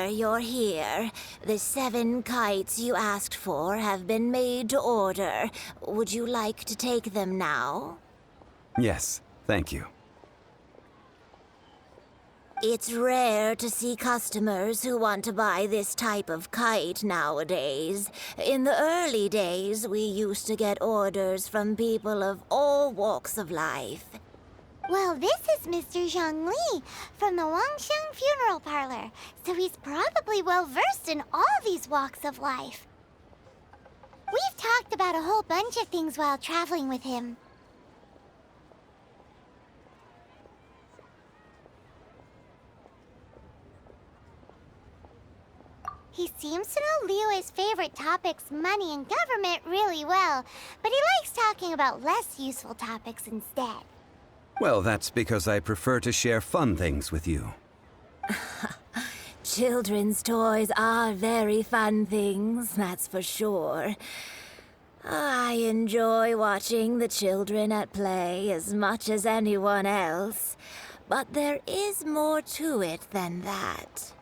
wonder you're here. The 7 kites you asked for have been made to order. Would you like to take them now? Yes, thank you. It's rare to see customers who want to buy this type of kite nowadays. In the early days, we used to get orders from people of all walks of life. Well, this is Mr. Zhongli from the Wangsheng Funeral Parlor, so he's probably well-versed in all these walks of life. We've talked about a whole bunch of things while traveling with him. He seems to know Liyue's favorite topics, money and government, really well, but he likes talking about less useful topics instead. Well, that's because I prefer to share fun things with you. Children's toys are very fun things, that's for sure. I enjoy watching the children at play as much as anyone else, but there is more to it than that.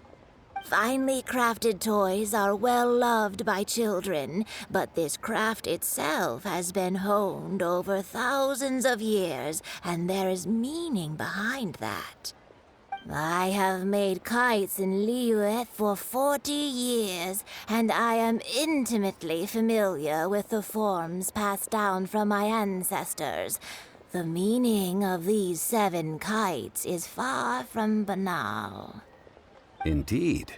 Finely crafted toys are well loved by children, but this craft itself has been honed over thousands of years, and there is meaning behind that. I have made kites in Liyue for 40 years, and I am intimately familiar with the forms passed down from my ancestors. The meaning of these 7 kites is far from banal. Indeed.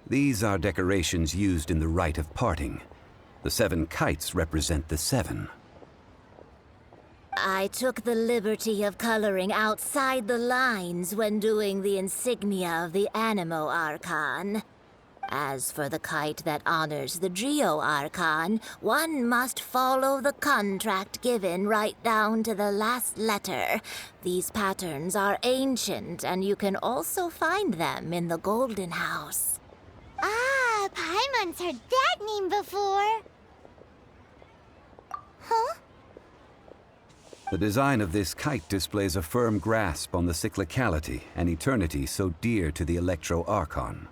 These are decorations used in the rite of parting. The 7 kites represent the 7. I took the liberty of coloring outside the lines when doing the insignia of the Animo Archon. As for the kite that honors the Geo Archon, one must follow the contract given right down to the last letter. These patterns are ancient, and you can also find them in the Golden House. Ah, Paimon's heard that name before. Huh? The design of this kite displays a firm grasp on the cyclicality and eternity so dear to the Electro Archon.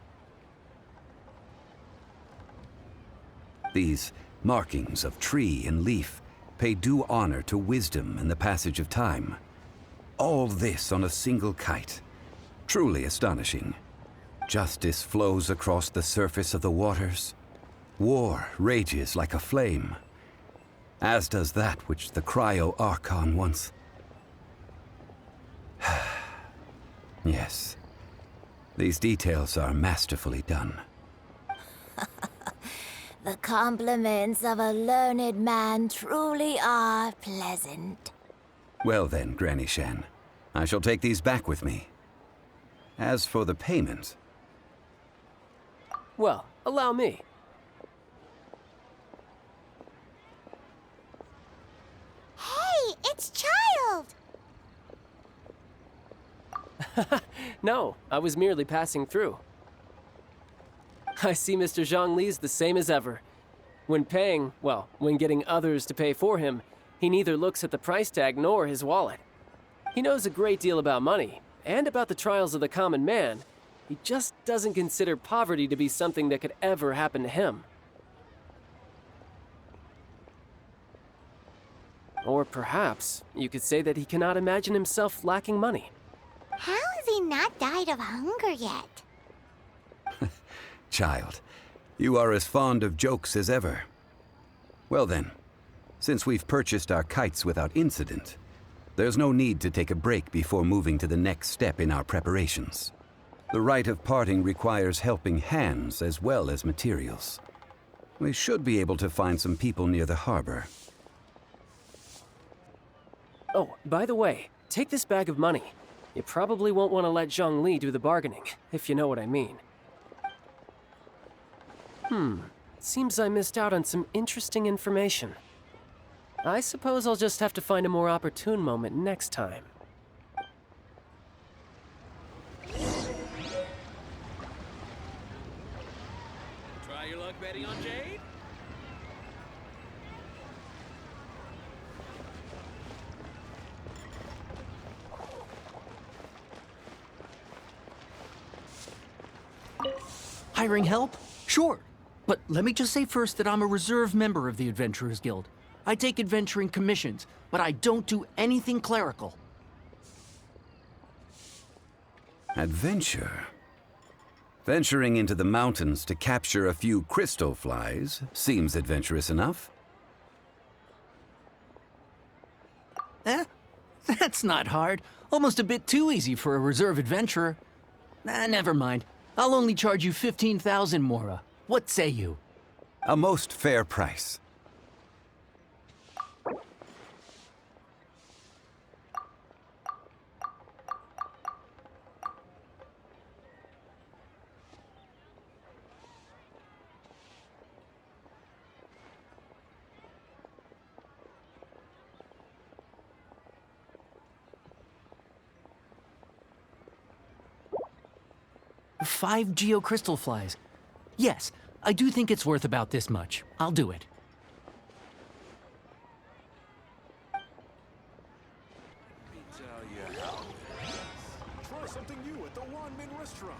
These markings of tree and leaf pay due honor to wisdom and the passage of time. All this on a single kite. Truly astonishing. Justice flows across the surface of the waters. War rages like a flame. As does that which the Cryo Archon once... Yes. These details are masterfully done. The compliments of a learned man truly are pleasant. Well then, Granny Shen, I shall take these back with me. As for the payment... Well, allow me. Hey, it's Child! No, I was merely passing through. I see Mr. Zhongli's the same as ever. When paying, well, when getting others to pay for him, he neither looks at the price tag nor his wallet. He knows a great deal about money, and about the trials of the common man. He just doesn't consider poverty to be something that could ever happen to him. Or perhaps you could say that he cannot imagine himself lacking money. How has he not died of hunger yet? Child, you are as fond of jokes as ever. Well then, since we've purchased our kites without incident, there's no need to take a break before moving to the next step in our preparations. The rite of parting requires helping hands as well as materials. We should be able to find some people near the harbor. Oh, by the way, take this bag of money. You probably won't want to let Zhongli do the bargaining, if you know what I mean. Seems I missed out on some interesting information. I suppose I'll just have to find a more opportune moment next time. Try your luck betting on Jade? Hiring help? Sure. But let me just say first that I'm a reserve member of the Adventurers Guild. I take adventuring commissions, but I don't do anything clerical. Adventure? Venturing into the mountains to capture a few crystal flies seems adventurous enough. Eh? That's not hard. Almost a bit too easy for a reserve adventurer. Never mind. I'll only charge you 15,000 Mora. What say you? A most fair price. Five geocrystal flies. Yes, I do think it's worth about this much. I'll do it. Try something new at the Wanmin restaurant.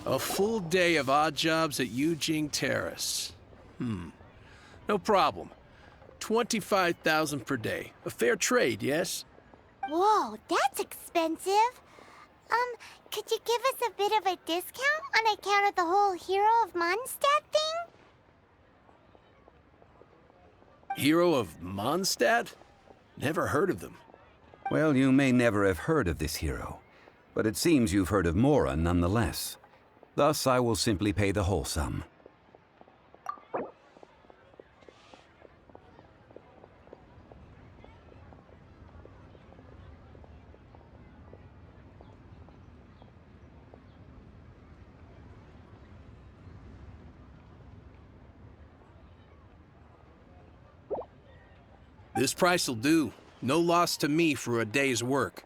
A full day of odd jobs at Guizhong Terrace. No problem. 25,000 per day. A fair trade, yes? Whoa, that's expensive. Could you give us a bit of a discount on account of the whole Hero of Mondstadt thing? Hero of Mondstadt? Never heard of them. Well, you may never have heard of this hero, but it seems you've heard of Mora nonetheless. Thus, I will simply pay the whole sum. This price'll do. No loss to me for a day's work.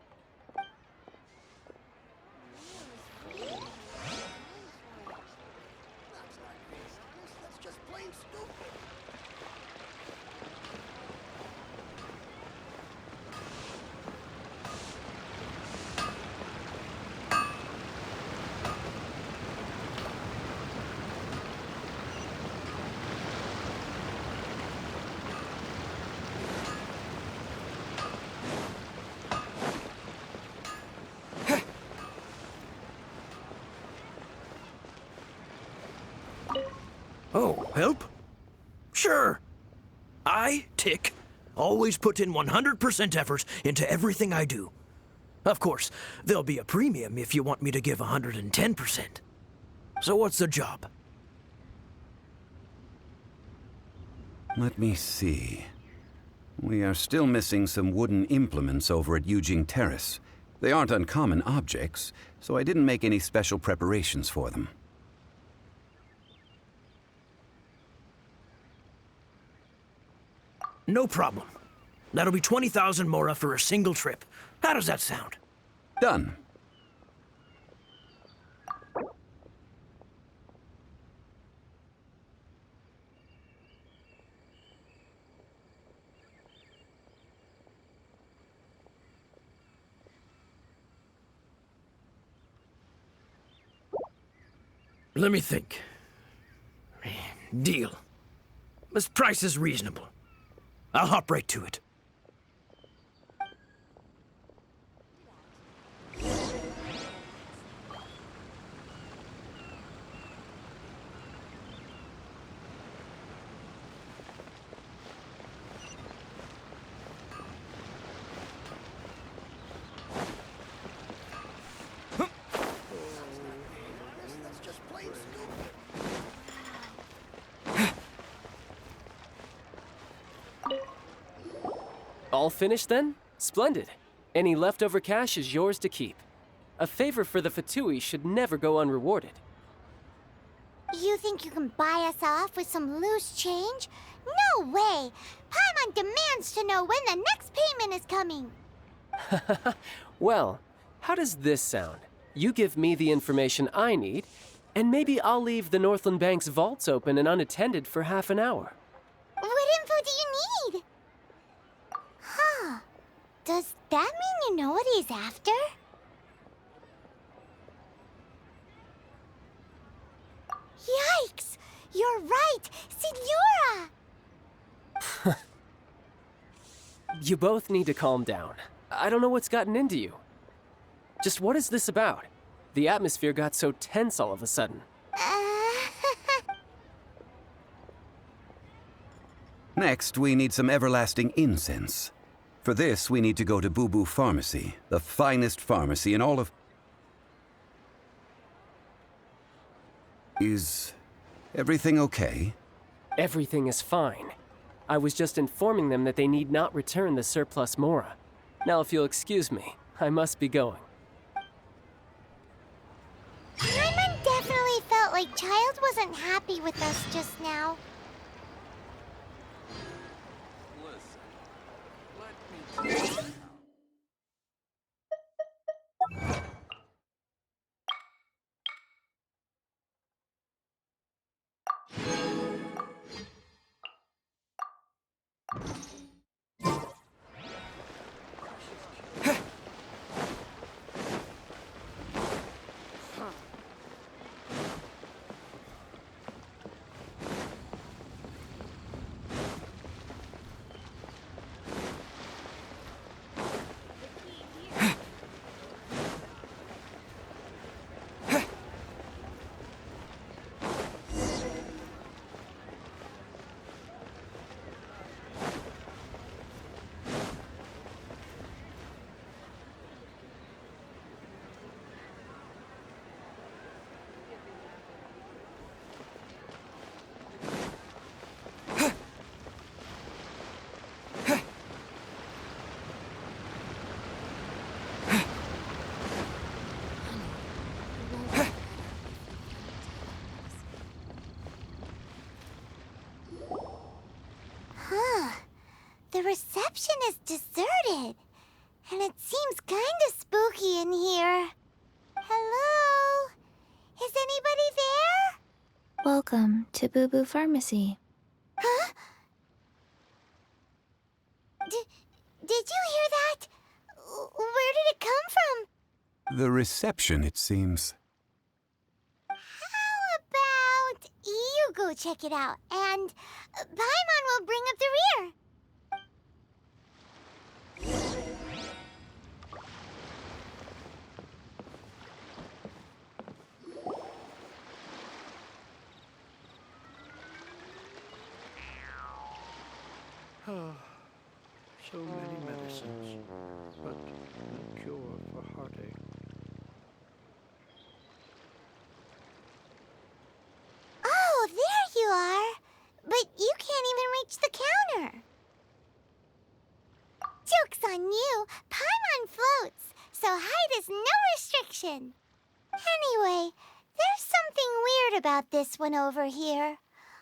Oh, help? Sure. I, Tick, always put in 100% effort into everything I do. Of course, there'll be a premium if you want me to give 110%. So what's the job? Let me see. We are still missing some wooden implements over at Guizhong Terrace. They aren't uncommon objects, so I didn't make any special preparations for them. No problem. That'll be 20,000 Mora for a single trip. How does that sound? Done. Let me think. Deal. This price is reasonable. I'll hop right to it. All finished then? Splendid. Any leftover cash is yours to keep. A favor for the Fatui should never go unrewarded. Yeah, You think you can buy us off with some loose change? No way! Paimon demands to know when the next payment is coming. Well, how does this sound? You give me the information I need, and maybe I'll leave the Northland Bank's vaults open and unattended for half an hour. What info do you need? Huh. Does that mean you know what he's after? Yikes! You're right! Signora! You both need to calm down. I don't know what's gotten into you. Just what is this about? The atmosphere got so tense all of a sudden. Next, we need some everlasting incense. For this, we need to go to Boo Boo Pharmacy, the finest pharmacy in all of... Is everything okay? Everything is fine. I was just informing them that they need not return the surplus Mora. Now, if you'll excuse me, I must be going. Paimon definitely felt like Child wasn't happy with us just now. The reception is deserted, and it seems kinda spooky in here. Hello? Is anybody there? Welcome to Boo Boo Pharmacy. Huh? Did you hear that? Where did it come from? The reception, it seems. How about you go check it out, and Paimon will bring up the rear. So many medicines, but no cure for heartache. Oh, there you are. But you can't even reach the counter. Joke's on you. Paimon floats, so height is no restriction. Anyway, there's something weird about this one over here.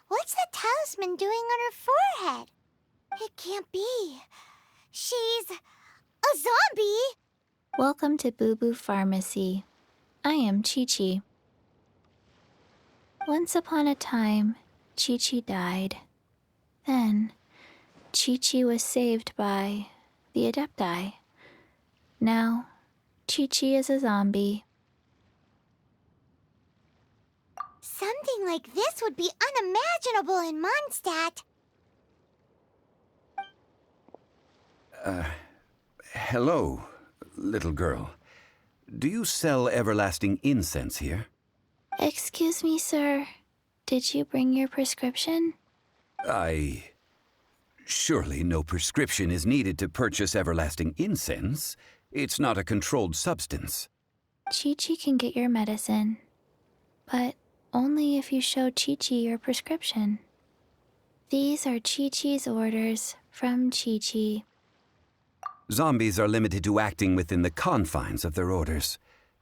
What's the talisman doing on her forehead? It can't be. She's a zombie! Welcome to Boo Boo Pharmacy. I am Qiqi. Once upon a time, Qiqi died. Then, Qiqi was saved by the Adepti. Now, Qiqi is a zombie. Something like this would be unimaginable in Mondstadt. Hello, little girl. Do you sell everlasting incense here? Excuse me, sir. Did you bring your prescription? Surely no prescription is needed to purchase everlasting incense. It's not a controlled substance. Qiqi can get your medicine, but only if you show Qiqi your prescription. These are Qiqi's orders from Qiqi. Zombies are limited to acting within the confines of their orders.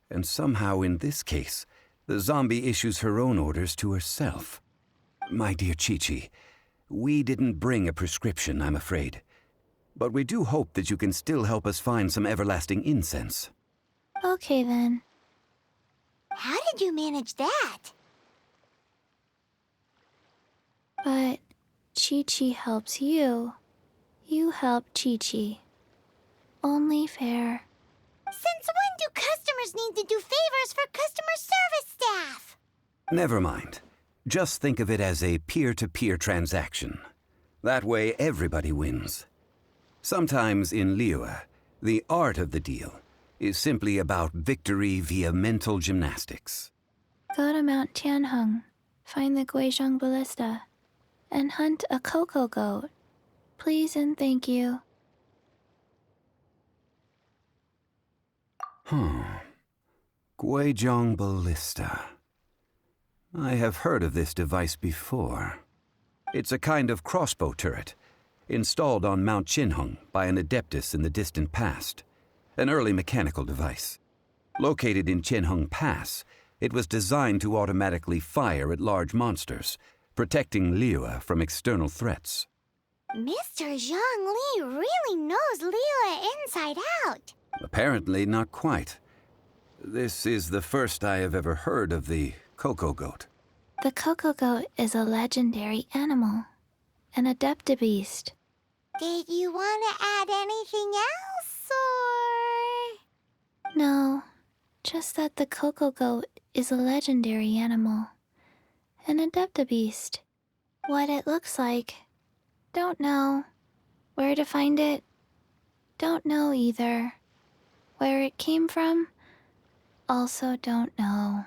And somehow in this case, The zombie issues her own orders to herself. My dear Qiqi, we didn't bring a prescription, I'm afraid. But we do hope that you can still help us find some everlasting incense. Okay then. How did you manage that? But Qiqi helps you. You help Qiqi. Only fair. Since when do customers need to do favors for customer service staff? Never mind. Just think of it as a peer-to-peer transaction. That way, everybody wins. Sometimes in Liyue, the art of the deal is simply about victory via mental gymnastics. Go to Mount Tianheng, find the Guizhong Ballista, and hunt a cocoa goat. Please and thank you. Guizhong Ballista. I have heard of this device before. It's a kind of crossbow turret, installed on Mount Tianheng by an adeptus in the distant past. An early mechanical device. Located in Tianheng Pass, it was designed to automatically fire at large monsters, protecting Liyue from external threats. Mr. Zhang Li really knows Liyue inside out. Apparently not quite. This is the first I have ever heard of the cocoa goat. The cocoa goat is a legendary animal, an adeptabeast. Did you want to add anything else, or...? No, just that the cocoa goat is a legendary animal, an adeptabeast. What it looks like, don't know. Where to find it, don't know either. Where it came from, also don't know.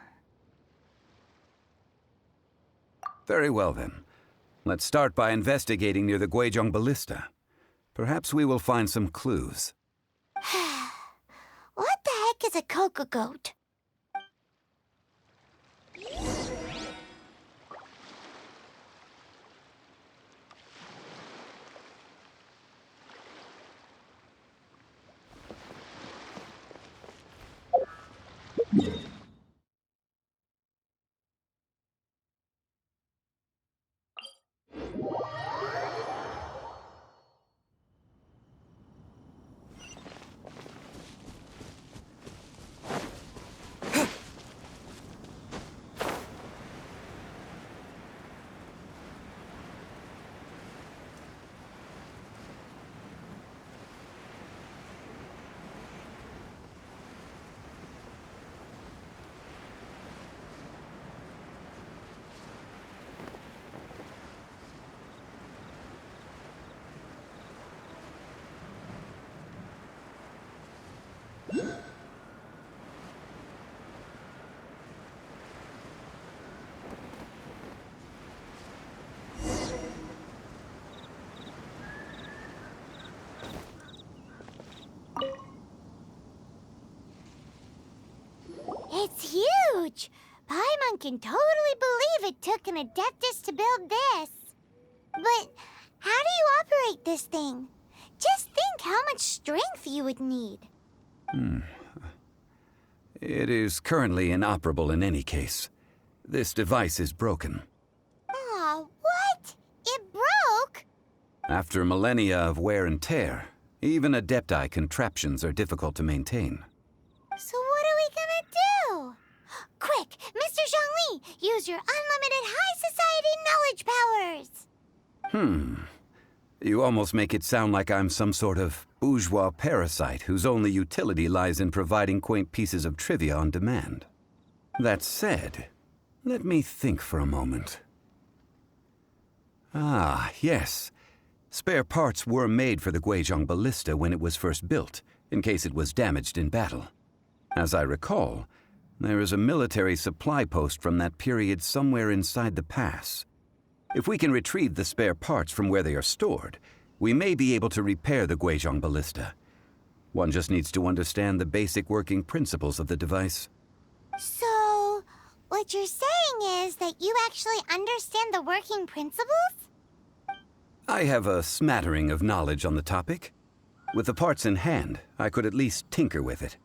Very well then. Let's start by investigating near the Guizhong Ballista. Perhaps we will find some clues. What the heck is a cocoa goat? It's huge! Paimon can totally believe it took an adeptus to build this. But how do you operate this thing? Just think how much strength you would need. It is currently inoperable in any case. This device is broken. Aw, what? It broke? After millennia of wear and tear, even adepti contraptions are difficult to maintain. So what are we gonna do? Quick, Mr. Zhongli, use your unlimited high society knowledge powers! You almost make it sound like I'm some sort of bourgeois parasite whose only utility lies in providing quaint pieces of trivia on demand. That said, let me think for a moment. Ah, yes. Spare parts were made for the Guizhong Ballista when it was first built, in case it was damaged in battle. As I recall, there is a military supply post from that period somewhere inside the pass. If we can retrieve the spare parts from where they are stored, we may be able to repair the Guizhong Ballista. One just needs to understand the basic working principles of the device. So, what you're saying is that you actually understand the working principles? I have a smattering of knowledge on the topic. With the parts in hand, I could at least tinker with it.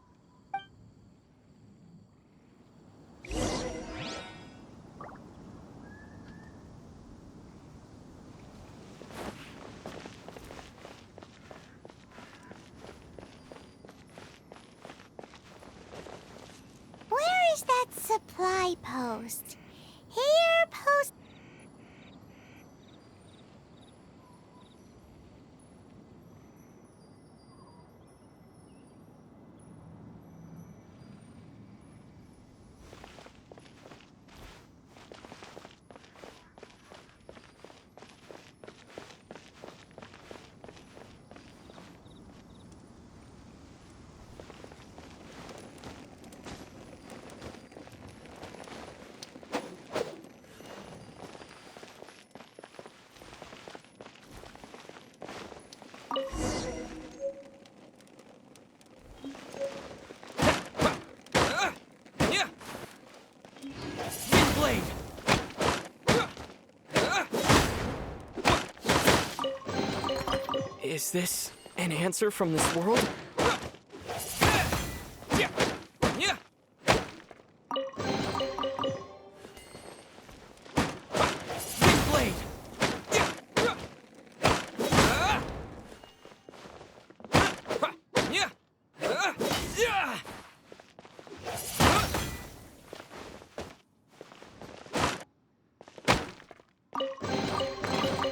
supply post. Here, post. Blade! Is this an answer from this world? Blade!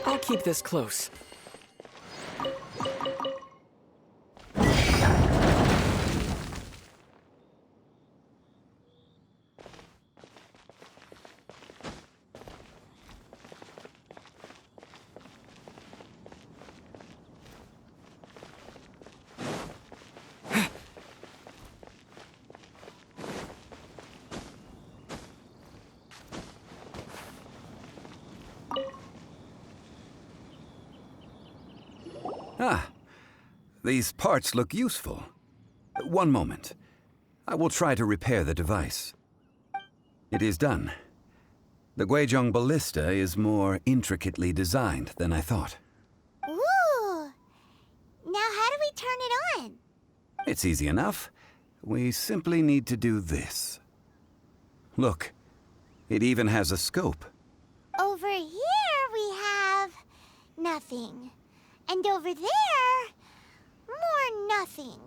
I'll keep this close. Ah, these parts look useful. One moment. I will try to repair the device. It is done. The Guizhong Ballista is more intricately designed than I thought. Ooh! Now how do we turn it on? It's easy enough. We simply need to do this. Look, it even has a scope. Over here we have nothing. And over there, more nothing.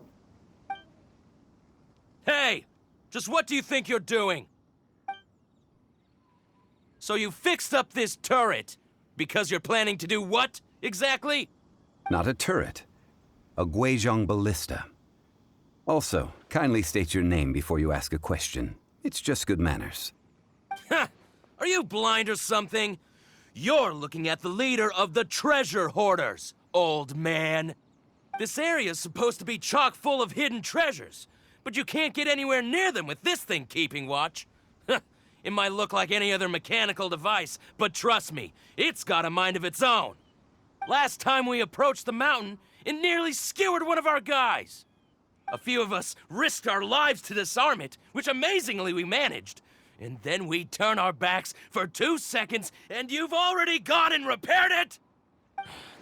Hey! Just what do you think you're doing? So you fixed up this turret because you're planning to do what, exactly? Not a turret. A Guizhong Ballista. Also, kindly state your name before you ask a question. It's just good manners. Ha! Are you blind or something? You're looking at the leader of the treasure hoarders, old man. This area's supposed to be chock full of hidden treasures, but you can't get anywhere near them with this thing keeping watch. It might look like any other mechanical device, but trust me, it's got a mind of its own. Last time we approached the mountain, it nearly skewered one of our guys. A few of us risked our lives to disarm it, which amazingly we managed. And then we turn our backs for 2 seconds, and you've already gone and repaired it!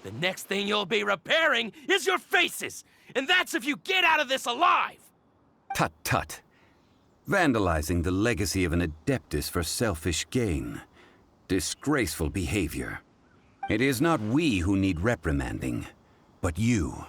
The next thing you'll be repairing is your faces, and that's if you get out of this alive! Tut tut. Vandalizing the legacy of an adeptus for selfish gain. Disgraceful behavior. It is not we who need reprimanding, but you.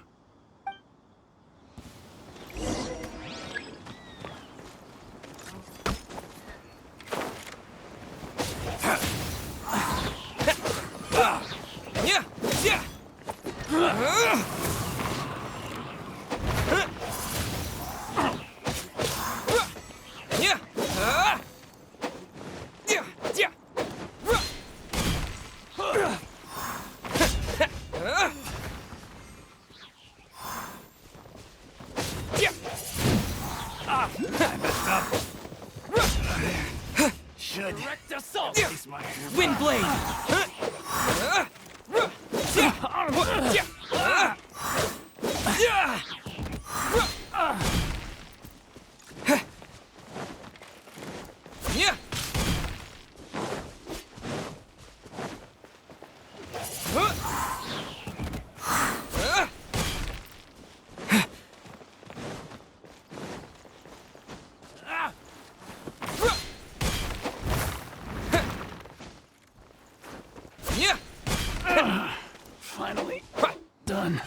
Direct assault! Wind blade! Finally done.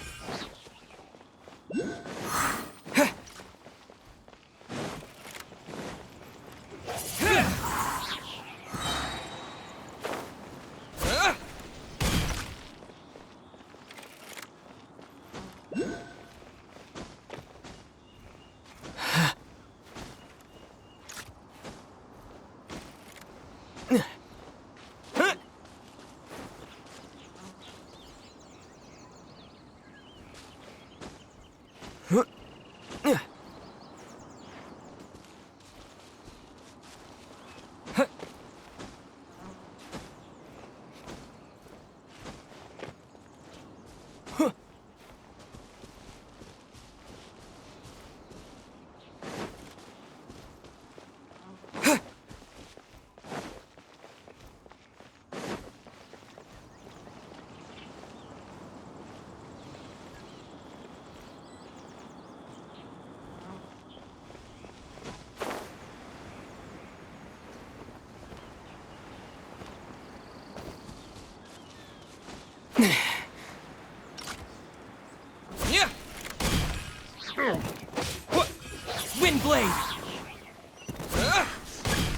Windblade!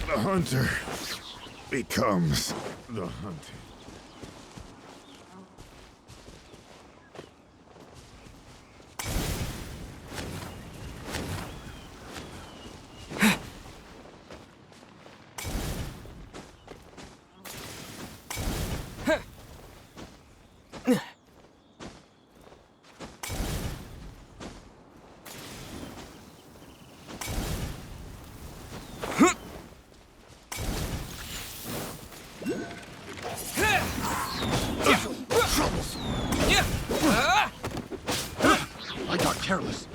The hunter becomes the hunted. I got careless.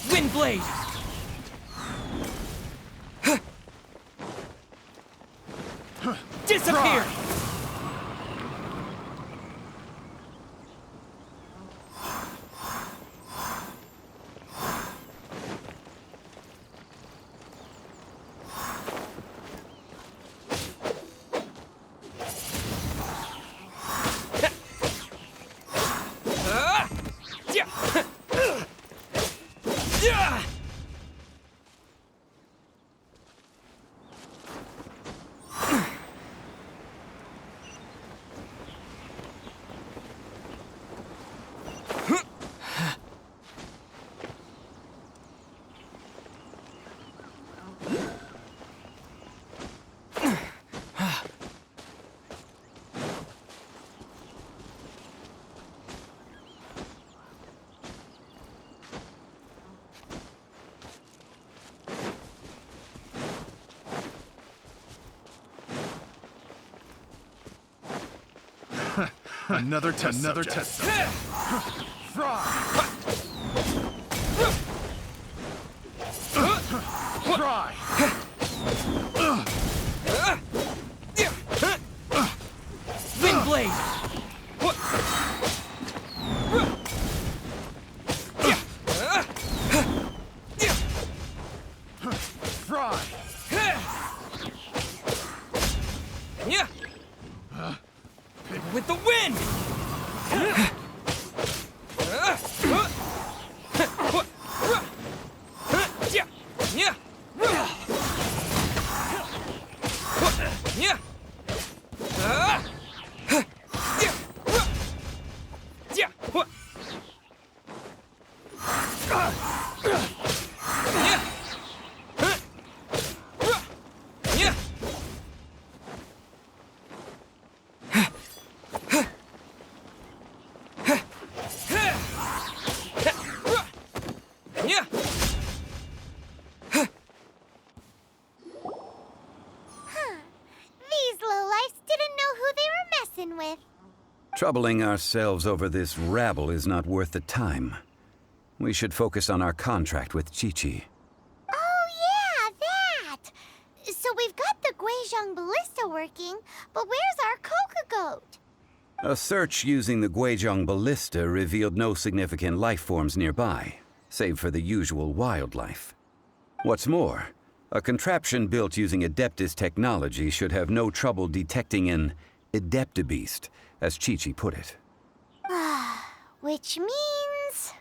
Windblade! Disappear! Another test. Fry. Fry. Windblade! Fry. With the wind! With. Troubling ourselves over this rabble is not worth the time. We should focus on our contract with Qiqi. Oh yeah, that! So we've got the Guizhong Ballista working, but where's our Coca Goat? A search using the Guizhong Ballista revealed no significant life forms nearby, save for the usual wildlife. What's more, a contraption built using Adeptus technology should have no trouble detecting an Adeptabeast, as Qiqi put it. Which means...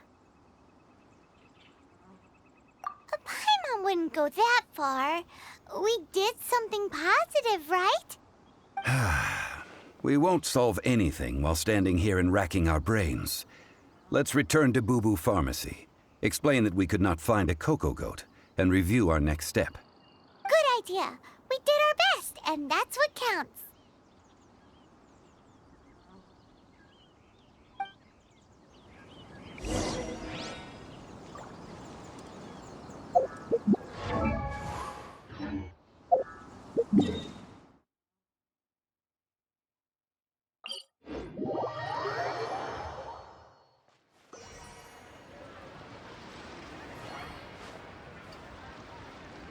Paimon wouldn't go that far. We did something positive, right? We won't solve anything while standing here and racking our brains. Let's return to Boo Boo Pharmacy, explain that we could not find a Coco Goat, and review our next step. Good idea. We did our best, and that's what counts.